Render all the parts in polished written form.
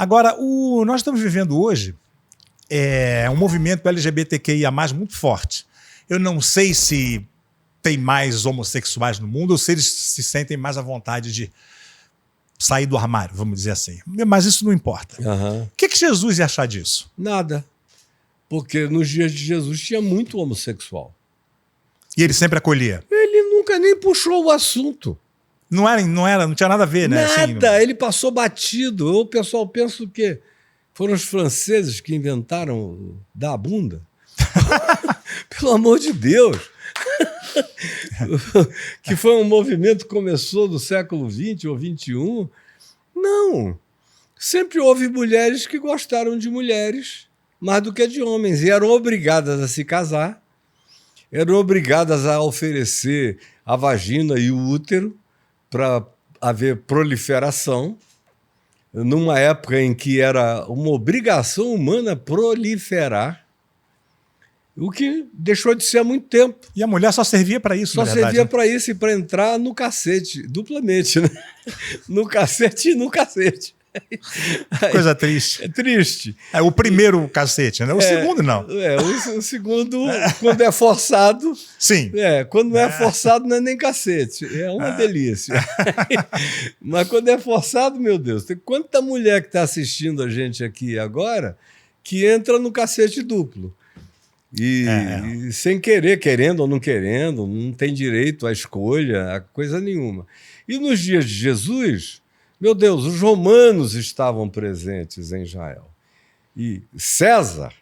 Agora, nós estamos vivendo hoje um movimento LGBTQIA+, muito forte. Eu não sei se tem mais homossexuais no mundo ou se eles se sentem mais à vontade de sair do armário, vamos dizer assim. Mas isso não importa. Uhum. O que Jesus ia achar disso? Nada. Porque nos dias de Jesus tinha muito homossexual. E ele sempre acolhia? Ele nunca nem puxou o assunto. Não tinha nada a ver, né? Nada, assim, ele passou batido. O pessoal pensa o quê? Foram os franceses que inventaram dar a bunda? Pelo amor de Deus! Que foi um movimento que começou do século XX ou XXI. Não. Sempre houve mulheres que gostaram de mulheres mais do que de homens. E eram obrigadas a se casar, eram obrigadas a oferecer a vagina e o útero para haver proliferação, numa época em que era uma obrigação humana proliferar, o que deixou de ser há muito tempo. E a mulher só servia para isso, Só servia para isso e para entrar no cacete, duplamente, né? No cacete e no cacete. Coisa triste. É triste. É o primeiro cacete, né? O segundo, não. O segundo, quando é forçado... Sim. Quando não é forçado, não é nem cacete. É uma delícia. Mas quando é forçado, meu Deus, tem quanta mulher que está assistindo a gente aqui agora que entra no cacete duplo. E sem querer, querendo ou não querendo, não tem direito à escolha, a coisa nenhuma. E nos dias de Jesus... Meu Deus, os romanos estavam presentes em Israel. E César,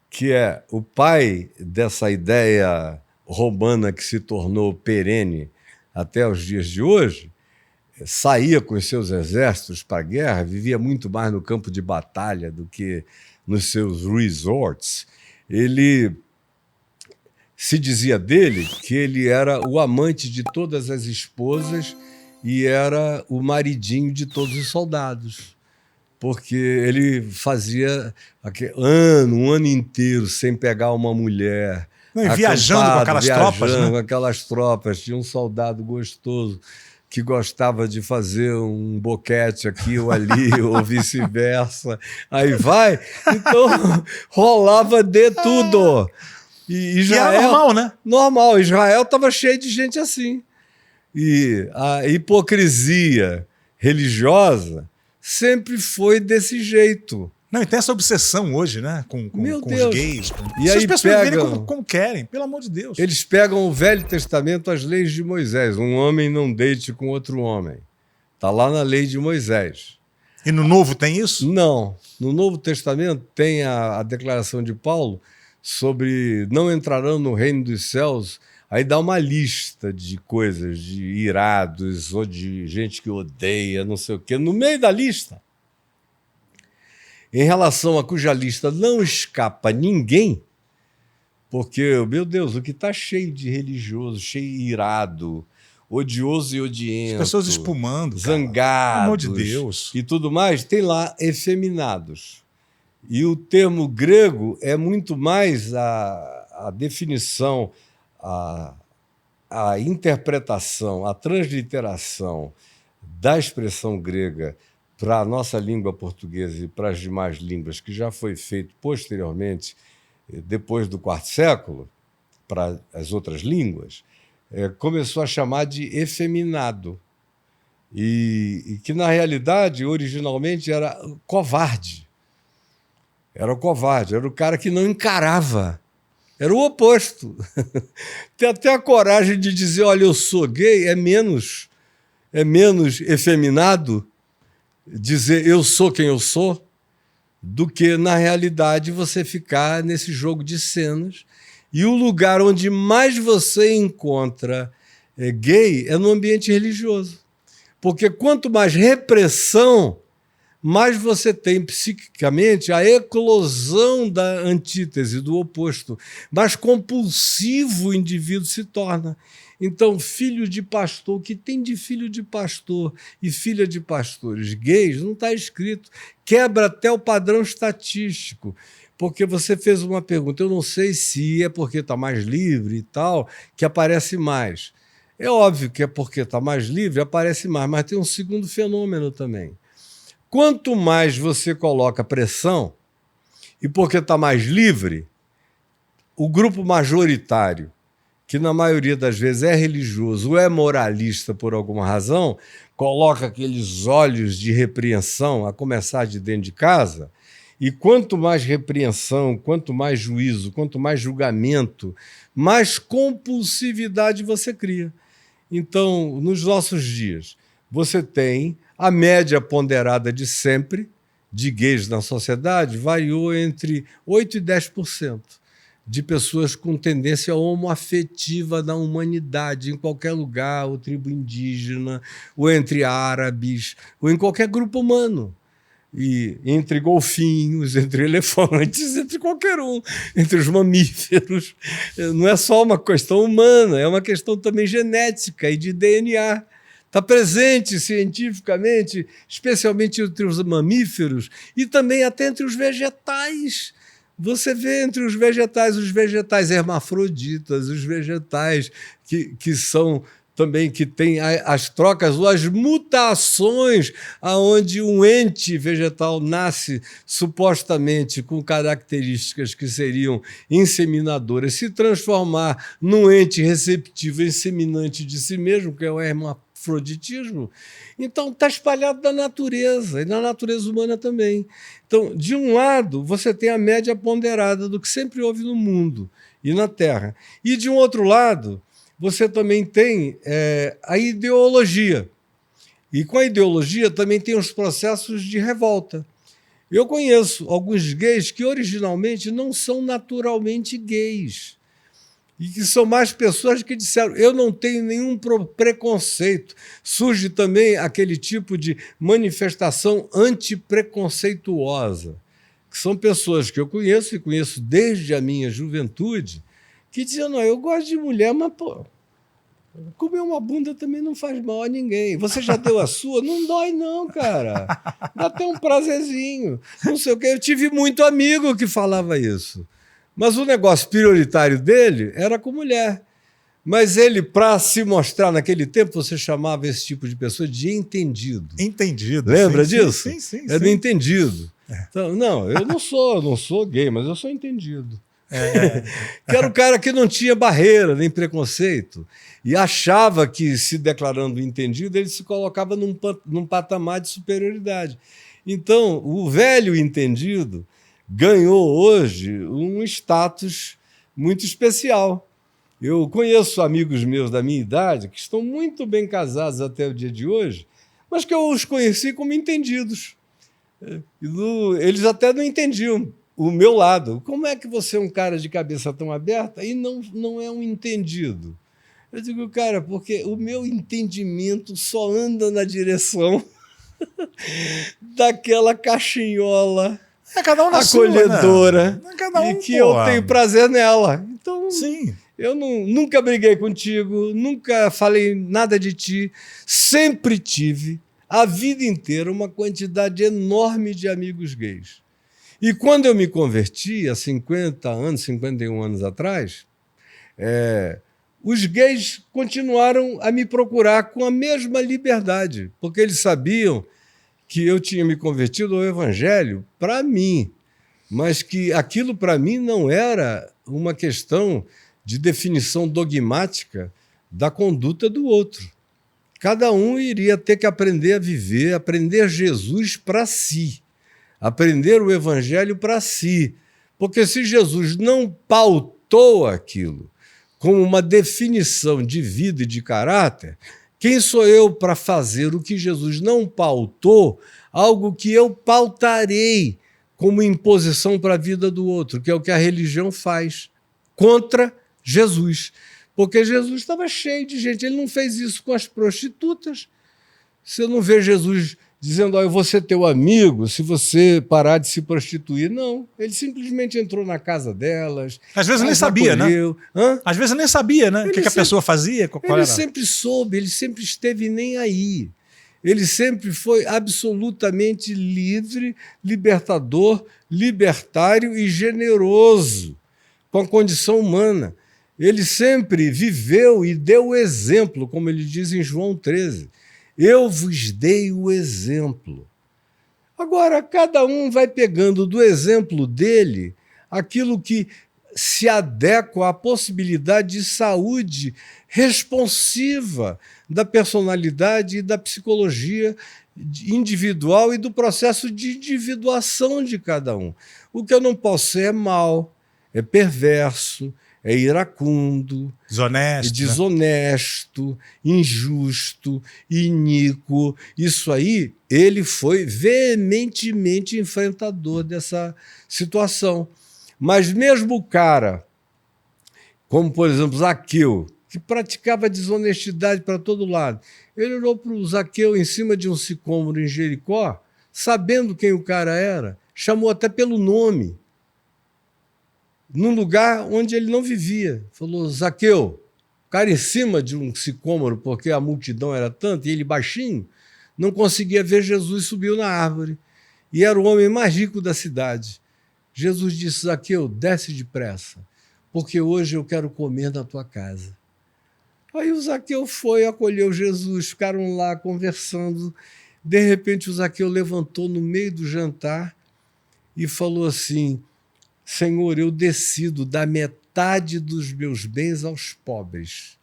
que é o pai dessa ideia romana que se tornou perene até os dias de hoje, saía com os seus exércitos para a guerra, vivia muito mais no campo de batalha do que nos seus resorts. Ele se dizia dele que ele era o amante de todas as esposas e era o maridinho de todos os soldados, porque ele fazia um ano inteiro sem pegar uma mulher. Viajando com aquelas tropas, né? Com aquelas tropas. Tinha um soldado gostoso que gostava de fazer um boquete aqui ou ali, ou vice-versa. Aí vai. Então, rolava de tudo. E Israel, era normal, né? Normal. Israel estava cheio de gente assim. E a hipocrisia religiosa sempre foi desse jeito. Não, e tem essa obsessão hoje, né? Com os gays. E aí as pessoas verem como querem, pelo amor de Deus. Eles pegam o Velho Testamento, as leis de Moisés. Um homem não deite com outro homem. Está lá na lei de Moisés. E no Novo tem isso? Não. No Novo Testamento tem a declaração de Paulo sobre não entrarão no reino dos céus. Aí dá uma lista de coisas, de irados ou de gente que odeia, não sei o quê. No meio da lista, em relação a cuja lista não escapa ninguém, porque, meu Deus, o que está cheio de religioso, cheio de irado, odioso e odiento. As pessoas espumando, zangados. Pelo amor de Deus. E tudo mais, tem lá efeminados. E o termo grego é muito mais a definição, a interpretação, a transliteração da expressão grega para a nossa língua portuguesa e para as demais línguas, que já foi feito posteriormente, depois do IV século, para as outras línguas, começou a chamar de efeminado. E que, na realidade, originalmente era covarde. Era o covarde, era o cara que não encarava. Era o oposto. Tem até a coragem de dizer, olha, eu sou gay, é menos efeminado dizer eu sou quem eu sou, do que, na realidade, você ficar nesse jogo de cenas. E o lugar onde mais você encontra gay é no ambiente religioso. Porque quanto mais repressão, mais você tem psiquicamente a eclosão da antítese, do oposto. Mais compulsivo o indivíduo se torna. Então, filho de pastor, o que tem de filho de pastor e filha de pastores gays não está escrito. Quebra até o padrão estatístico. Porque você fez uma pergunta, eu não sei se é porque está mais livre e tal, que aparece mais. É óbvio que é porque está mais livre, aparece mais, mas tem um segundo fenômeno também. Quanto mais você coloca pressão, e porque está mais livre, o grupo majoritário, que na maioria das vezes é religioso ou é moralista por alguma razão, coloca aqueles olhos de repreensão, a começar de dentro de casa, e quanto mais repreensão, quanto mais juízo, quanto mais julgamento, mais compulsividade você cria. Então, nos nossos dias, você tem a média ponderada de sempre, de gays na sociedade, variou entre 8% e 10% de pessoas com tendência homoafetiva na humanidade, em qualquer lugar, ou tribo indígena, ou entre árabes, ou em qualquer grupo humano. E entre golfinhos, entre elefantes, entre qualquer um, entre os mamíferos. Não é só uma questão humana, é uma questão também genética e de DNA. Está presente cientificamente, especialmente entre os mamíferos e também até entre os vegetais. Você vê entre os vegetais hermafroditas, os vegetais que são também, que têm as trocas ou as mutações, aonde um ente vegetal nasce supostamente com características que seriam inseminadoras, se transformar num ente receptivo, inseminante de si mesmo, que é o hermafroditismo. Então, está espalhado na natureza, e na natureza humana também. Então, de um lado, você tem a média ponderada do que sempre houve no mundo e na Terra. E, de um outro lado, você também tem a ideologia. E com a ideologia também tem os processos de revolta. Eu conheço alguns gays que originalmente não são naturalmente gays. E que são mais pessoas que disseram, eu não tenho nenhum preconceito. Surge também aquele tipo de manifestação antipreconceituosa, que são pessoas que eu conheço, e conheço desde a minha juventude, que diziam, não, eu gosto de mulher, mas, pô, comer uma bunda também não faz mal a ninguém. Você já deu a sua? Não dói não, cara. Dá até um prazerzinho. Não sei o quê. Eu tive muito amigo que falava isso. Mas o negócio prioritário dele era com mulher. Mas ele, para se mostrar naquele tempo, você chamava esse tipo de pessoa de entendido. Entendido. Lembra sim, disso? Sim. É do entendido. Então, não, eu não sou gay, mas eu sou entendido. Que era o cara que não tinha barreira nem preconceito e achava que, se declarando entendido, ele se colocava num patamar de superioridade. Então, o velho entendido ganhou hoje um status muito especial. Eu conheço amigos meus da minha idade que estão muito bem casados até o dia de hoje, mas que eu os conheci como entendidos. Eles até não entendiam o meu lado. Como é que você é um cara de cabeça tão aberta e não é um entendido? Eu digo, cara, porque o meu entendimento só anda na direção daquela caixinhola cada um na acolhedora, sua, né? Cada um, e que eu tenho prazer nela. Então, sim. Eu nunca briguei contigo, nunca falei nada de ti, sempre tive, a vida inteira, uma quantidade enorme de amigos gays. E quando eu me converti, há 50 anos, 51 anos atrás, os gays continuaram a me procurar com a mesma liberdade, porque eles sabiam que eu tinha me convertido ao Evangelho para mim, mas que aquilo para mim não era uma questão de definição dogmática da conduta do outro. Cada um iria ter que aprender a viver, aprender Jesus para si, aprender o Evangelho para si, porque se Jesus não pautou aquilo como uma definição de vida e de caráter, quem sou eu para fazer o que Jesus não pautou, algo que eu pautarei como imposição para a vida do outro, que é o que a religião faz, contra Jesus. Porque Jesus estava cheio de gente, ele não fez isso com as prostitutas. Você não vê Jesus dizendo, eu vou ser teu amigo se você parar de se prostituir. Não, ele simplesmente entrou na casa delas. Às vezes nem sabia, acolheu, né? Às vezes nem sabia, né? O que a pessoa fazia. Ele sempre soube, ele sempre esteve nem aí. Ele sempre foi absolutamente livre, libertador, libertário e generoso com a condição humana. Ele sempre viveu e deu o exemplo, como ele diz em João 13. Eu vos dei o exemplo. Agora, cada um vai pegando do exemplo dele aquilo que se adequa à possibilidade de saúde responsiva da personalidade e da psicologia individual e do processo de individuação de cada um. O que eu não posso ser é mau, é perverso, é iracundo, Desonesto. desonesto, injusto, iníquo. Isso aí, ele foi veementemente enfrentador dessa situação. Mas mesmo o cara, como por exemplo Zaqueu, que praticava desonestidade para todo lado, ele olhou para o Zaqueu em cima de um sicômoro em Jericó, sabendo quem o cara era, chamou até pelo nome, num lugar onde ele não vivia. Falou: Zaqueu, o cara em cima de um sicômoro, porque a multidão era tanta, e ele baixinho, não conseguia ver Jesus, subiu na árvore. E era o homem mais rico da cidade. Jesus disse: Zaqueu, desce depressa, porque hoje eu quero comer na tua casa. Aí o Zaqueu foi, acolheu Jesus, ficaram lá conversando. De repente o Zaqueu levantou no meio do jantar e falou assim: Senhor, eu decido dar metade dos meus bens aos pobres.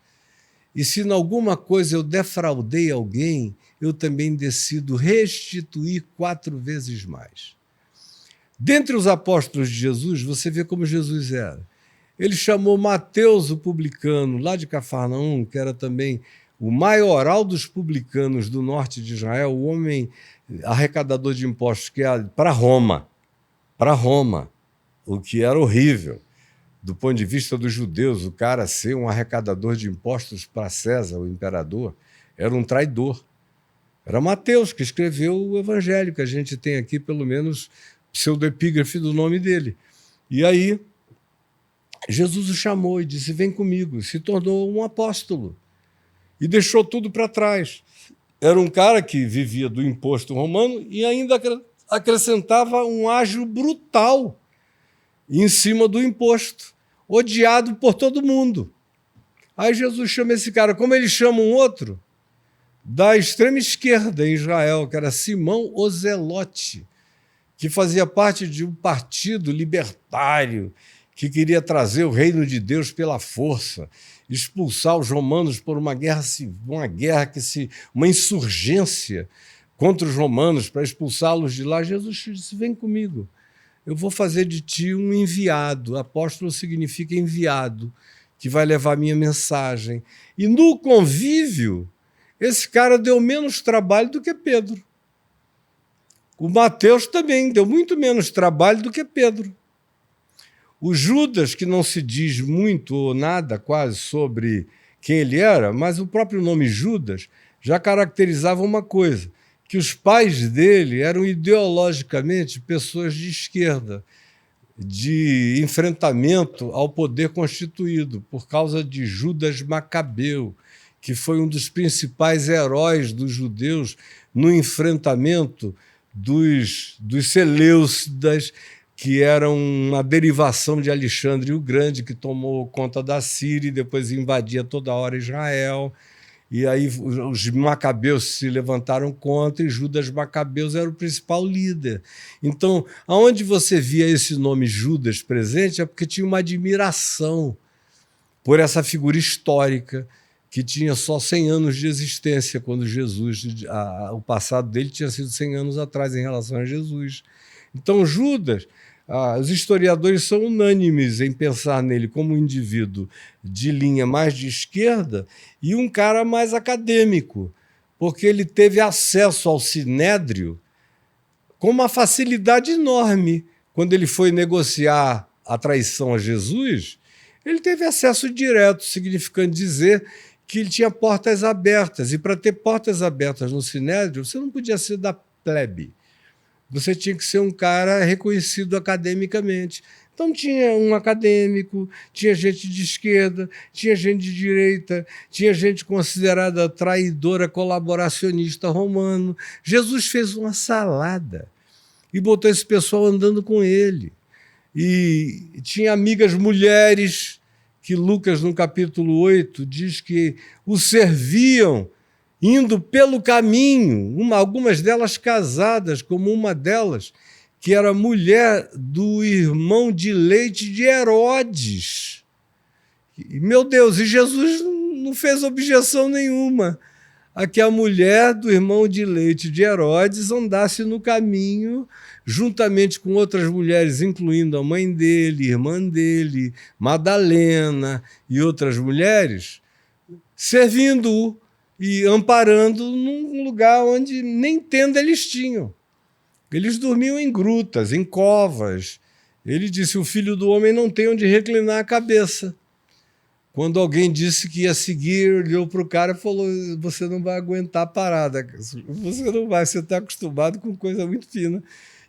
E se em alguma coisa eu defraudei alguém, eu também decido restituir 4 vezes mais. Dentre os apóstolos de Jesus, você vê como Jesus era. Ele chamou Mateus, o publicano, lá de Cafarnaum, que era também o maioral dos publicanos do norte de Israel, o homem arrecadador de impostos, que é para Roma, o que era horrível. Do ponto de vista dos judeus, o cara ser um arrecadador de impostos para César, o imperador, era um traidor. Era Mateus que escreveu o evangelho, que a gente tem aqui, pelo menos, pseudoepígrafe do nome dele. E aí, Jesus o chamou e disse: vem comigo. Se tornou um apóstolo e deixou tudo para trás. Era um cara que vivia do imposto romano e ainda acrescentava um ágio brutal em cima do imposto, odiado por todo mundo. Aí Jesus chama esse cara, como ele chama um outro, da extrema esquerda em Israel, que era Simão o Zelote, que fazia parte de um partido libertário que queria trazer o reino de Deus pela força, expulsar os romanos por uma insurgência contra os romanos para expulsá-los de lá. Jesus disse: vem comigo, eu vou fazer de ti um enviado. Apóstolo significa enviado, que vai levar a minha mensagem. E no convívio, esse cara deu menos trabalho do que Pedro. O Mateus também deu muito menos trabalho do que Pedro. O Judas, que não se diz muito ou nada quase sobre quem ele era, mas o próprio nome Judas já caracterizava uma coisa, que os pais dele eram ideologicamente pessoas de esquerda, de enfrentamento ao poder constituído, por causa de Judas Macabeu, que foi um dos principais heróis dos judeus no enfrentamento dos Seleucidas, que eram uma derivação de Alexandre o Grande, que tomou conta da Síria e depois invadia toda hora Israel. E aí os macabeus se levantaram contra e Judas Macabeus era o principal líder. Então, aonde você via esse nome Judas presente é porque tinha uma admiração por essa figura histórica que tinha só 100 anos de existência quando Jesus, o passado dele tinha sido 100 anos atrás em relação a Jesus. Então, Judas, os historiadores são unânimes em pensar nele como um indivíduo de linha mais de esquerda e um cara mais acadêmico, porque ele teve acesso ao Sinédrio com uma facilidade enorme. Quando ele foi negociar a traição a Jesus, ele teve acesso direto, significando dizer que ele tinha portas abertas. E para ter portas abertas no Sinédrio, você não podia ser da plebe. Você tinha que ser um cara reconhecido academicamente. Então tinha um acadêmico, tinha gente de esquerda, tinha gente de direita, tinha gente considerada traidora, colaboracionista romano. Jesus fez uma salada e botou esse pessoal andando com ele. E tinha amigas mulheres que Lucas, no capítulo 8, diz que o serviam indo pelo caminho, algumas delas casadas, como uma delas, que era mulher do irmão de leite de Herodes. E, meu Deus, e Jesus não fez objeção nenhuma a que a mulher do irmão de leite de Herodes andasse no caminho juntamente com outras mulheres, incluindo a mãe dele, irmã dele, Madalena e outras mulheres, servindo-o e amparando num lugar onde nem tenda eles tinham. Eles dormiam em grutas, em covas. Ele disse, o Filho do Homem não tem onde reclinar a cabeça. Quando alguém disse que ia seguir, olhou para o cara e falou, você não vai aguentar a parada, você não vai, você está acostumado com coisa muito fina.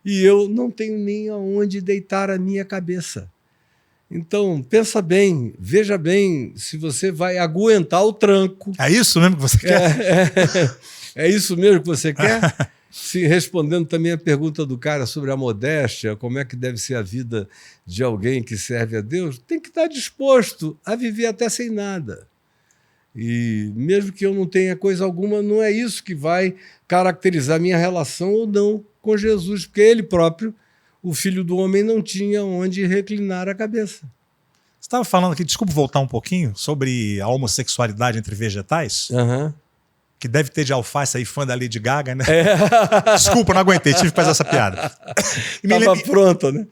E eu não tenho nem aonde deitar a minha cabeça. Então, pensa bem, veja bem se você vai aguentar o tranco. É isso mesmo que você quer? É isso mesmo que você quer? Se respondendo também a pergunta do cara sobre a modéstia, como é que deve ser a vida de alguém que serve a Deus, tem que estar disposto a viver até sem nada. E mesmo que eu não tenha coisa alguma, não é isso que vai caracterizar minha relação ou não com Jesus, porque ele próprio, o Filho do Homem, não tinha onde reclinar a cabeça. Você estava falando aqui, desculpa voltar um pouquinho, sobre a homossexualidade entre vegetais. Aham. Que deve ter de alface aí, fã da Lady Gaga, né? Desculpa, não aguentei, tive que fazer essa piada. Estava pronta, né?